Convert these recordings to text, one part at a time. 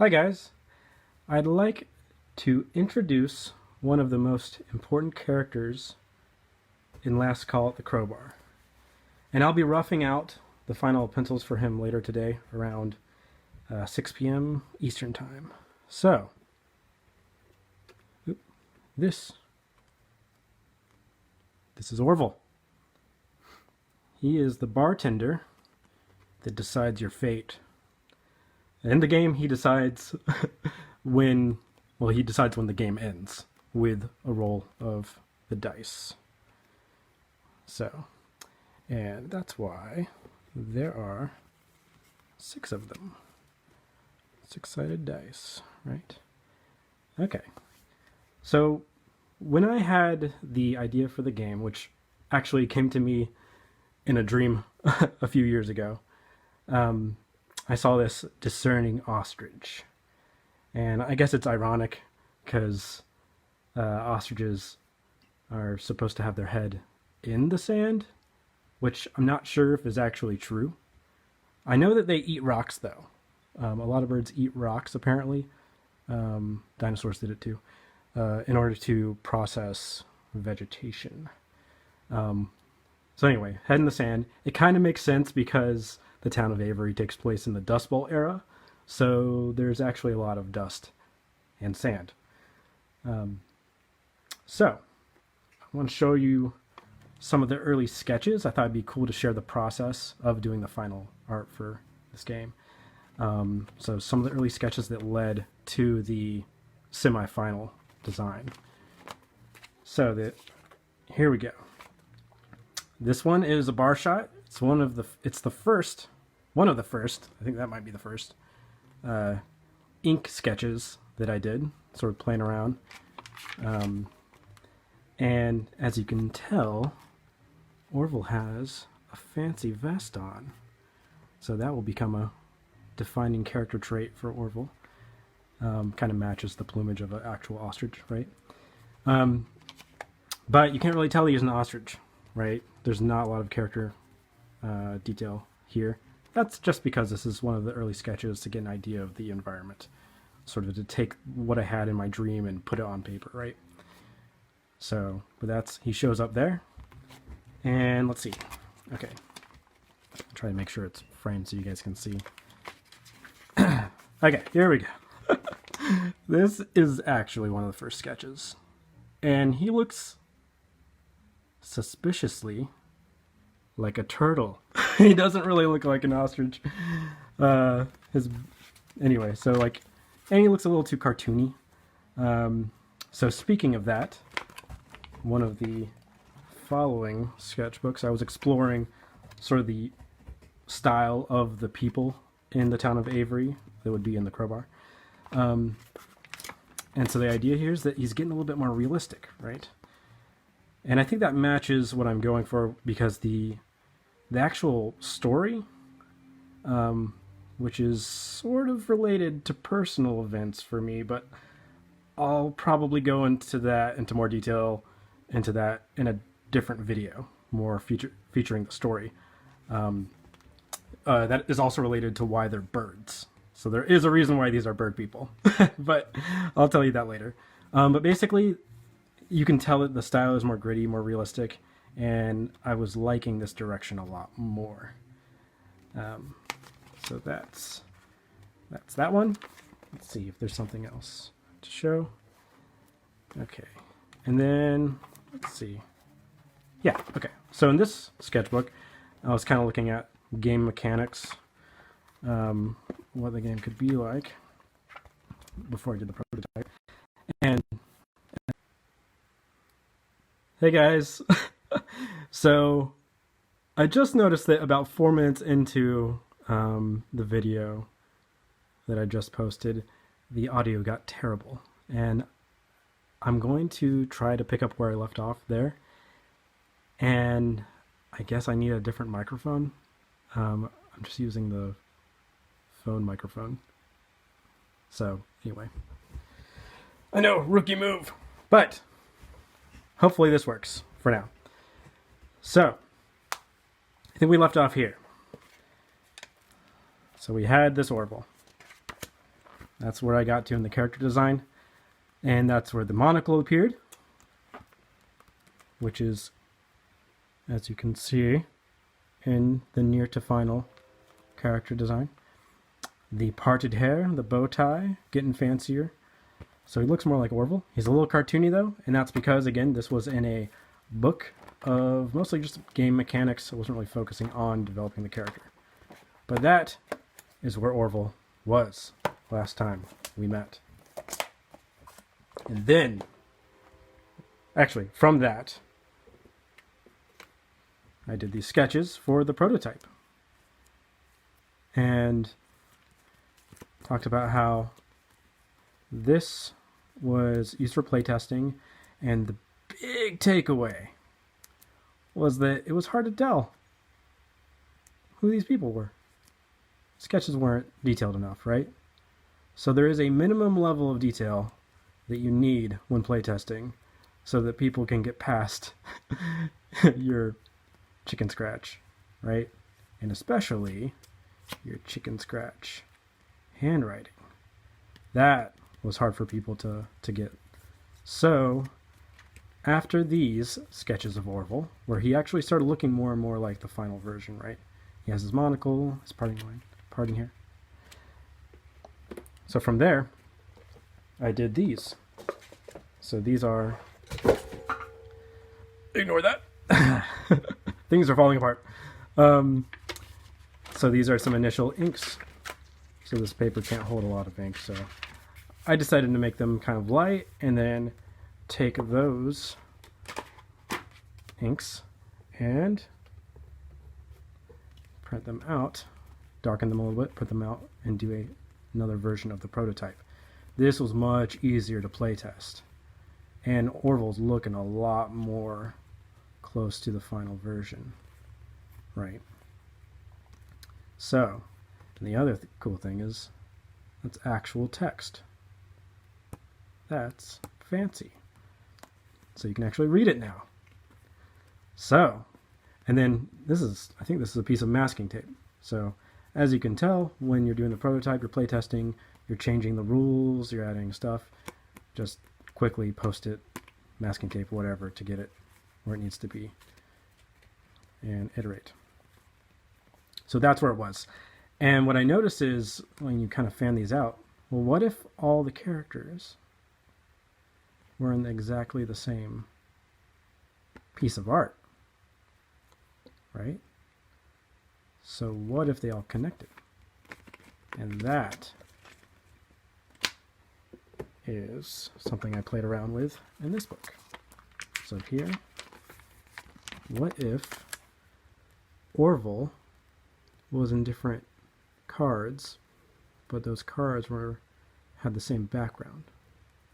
Hi guys, I'd like to introduce one of the most important characters in Last Call at the Crowbar. And I'll be roughing out the final pencils for him later today around 6 p.m. Eastern Time. So, this is Orville. He is the bartender that decides your fate. In the game, he decides when the game ends with a roll of the dice. So, and that's why there are 6 of them. 6-sided dice, right? Okay. So, when I had the idea for the game, which actually came to me in a dream a few years ago, I saw this discerning ostrich. And I guess it's ironic because ostriches are supposed to have their head in the sand, which I'm not sure if is actually true. I know that they eat rocks, though. A lot of birds eat rocks, apparently. Dinosaurs did it, too, in order to process vegetation. So anyway, head in the sand. It kind of makes sense because the town of Avery takes place in the Dust Bowl era, so there's actually a lot of dust and sand. So, I want to show you some of the early sketches. I thought it'd be cool to share the process of doing the final art for this game. So some of the early sketches that led to the semi-final design. So here we go. This one is a bar shot. It's one of the first, I think that might be the first, ink sketches that I did, sort of playing around. And as you can tell, Orville has a fancy vest on. So that will become a defining character trait for Orville. Kind of matches the plumage of an actual ostrich, right? But you can't really tell he's an ostrich, right? There's not a lot of character detail here. That's just because this is one of the early sketches to get an idea of the environment, sort of to take what I had in my dream and put it on paper, right? So, but he shows up there, and let's see. Okay, I'll try to make sure it's framed so you guys can see. Okay, here we go. This is actually one of the first sketches, and he looks suspiciously like a turtle. He doesn't really look like an ostrich. Anyway, so and he looks a little too cartoony. So speaking of that, one of the following sketchbooks, I was exploring sort of the style of the people in the town of Avery that would be in the Crowbar. And so the idea here is that he's getting a little bit more realistic, right? And I think that matches what I'm going for because the actual story, which is sort of related to personal events for me, but I'll probably go into more detail into that in a different video, more featuring the story. That is also related to why they're birds. So there is a reason why these are bird people, but I'll tell you that later. But basically, you can tell that the style is more gritty, more realistic, and I was liking this direction a lot more. So that's that one. Let's see if there's something else to show. Okay, and then let's see. Yeah, okay. So in this sketchbook, I was kind of looking at game mechanics, what the game could be like before I did the prototype. And hey guys, so I just noticed that about 4 minutes into the video that I just posted, the audio got terrible, and I'm going to try to pick up where I left off there, and I guess I need a different microphone. I'm just using the phone microphone. So anyway, I know, rookie move, but hopefully this works for now. So I think we left off here. So we had this Orville. That's where I got to in the character design. And that's where the monocle appeared, which is, as you can see, in the near to final character design. The parted hair, the bow tie, getting fancier. So he looks more like Orville. He's a little cartoony though, and that's because, again, this was in a book of mostly just game mechanics. I wasn't really focusing on developing the character. But that is where Orville was last time we met. And then, actually, from that, I did these sketches for the prototype. And talked about how this was used for playtesting, and the big takeaway was that it was hard to tell who these people were. Sketches weren't detailed enough, right? So there is a minimum level of detail that you need when playtesting so that people can get past your chicken scratch, right? And especially your chicken scratch handwriting. That was hard for people to get. So after these sketches of Orville, where he actually started looking more and more like the final version, right? He has his monocle, his parting line, parting hair. So from there, I did these. So these are... Ignore that. Things are falling apart. So these are some initial inks. So this paper can't hold a lot of ink, so I decided to make them kind of light and then take those inks and print them out, darken them a little bit, print them out, and do another version of the prototype. This was much easier to play test, and Orville's looking a lot more close to the final version, right? So, and the other cool thing is that's actual text. That's fancy. So you can actually read it now. So, and then I think this is a piece of masking tape. So, as you can tell, when you're doing the prototype, you're playtesting, you're changing the rules, you're adding stuff, just quickly post it, masking tape, whatever, to get it where it needs to be, and iterate. So that's where it was. And what I noticed is, when you kind of fan these out, well, what if all the characters were in exactly the same piece of art, right? So what if they all connected? And that is something I played around with in this book. So here, what if Orville was in different cards, but those cards had the same background?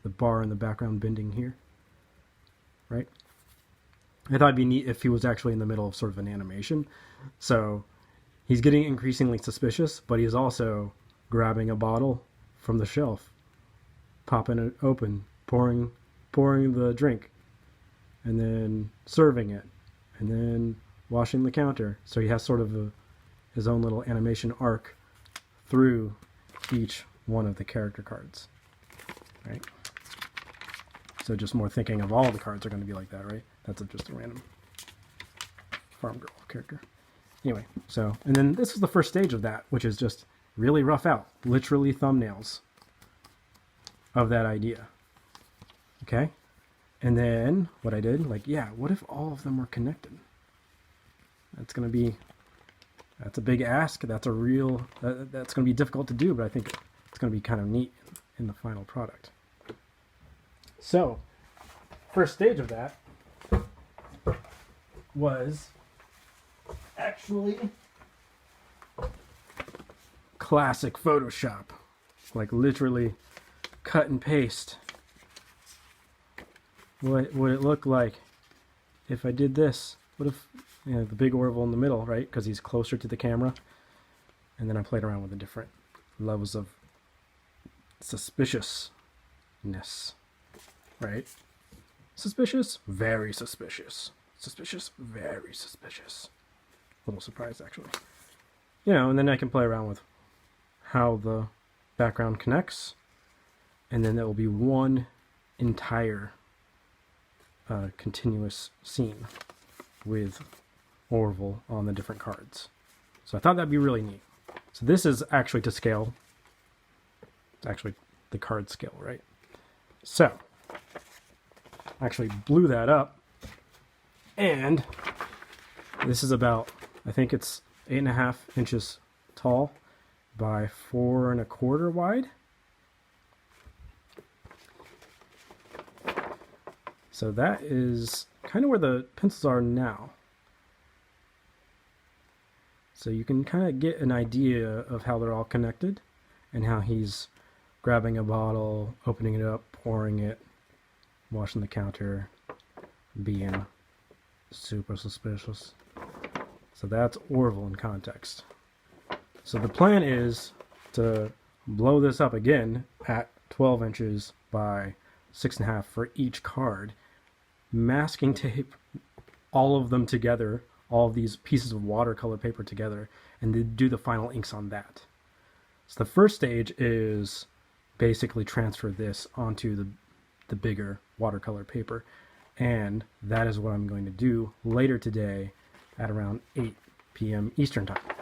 The bar in the background bending here, right? I thought it'd be neat if he was actually in the middle of sort of an animation. So he's getting increasingly suspicious, but he's also grabbing a bottle from the shelf, popping it open, pouring the drink, and then serving it, and then washing the counter. So he has sort of his own little animation arc through each one of the character cards, right? So just more thinking of all the cards are going to be like that, right? That's just a random farm girl character. Anyway, so, and then this is the first stage of that, which is just really rough out, literally thumbnails of that idea. Okay? And then what I did, like, yeah, what if all of them were connected? That's a big ask. That's that's going to be difficult to do, but I think it's going to be kind of neat in the final product. So, first stage of that was actually classic Photoshop. Like literally cut and paste. What would it look like if I did this? What if, the big Orville in the middle, right? Because he's closer to the camera. And then I played around with the different levels of suspiciousness. Right? Suspicious, very suspicious. Suspicious, very suspicious. A little surprised, actually. And then I can play around with how the background connects, and then there will be one entire continuous scene with Orville on the different cards. So I thought that'd be really neat. So this is actually to scale. It's actually the card scale, right? So I actually blew that up, and this is about, I think it's 8.5 inches tall by 4 1/4 wide. So that is kind of where the pencils are now. So you can kind of get an idea of how they're all connected and how he's grabbing a bottle, opening it up, pouring it, washing the counter, being super suspicious. So that's Orville in context. So the plan is to blow this up again at 12 inches by 6.5 for each card, masking tape all of them together, all of these pieces of watercolor paper together, and then do the final inks on that. So the first stage is basically transfer this onto the bigger watercolor paper, and that is what I'm going to do later today at around 8 p.m. Eastern time.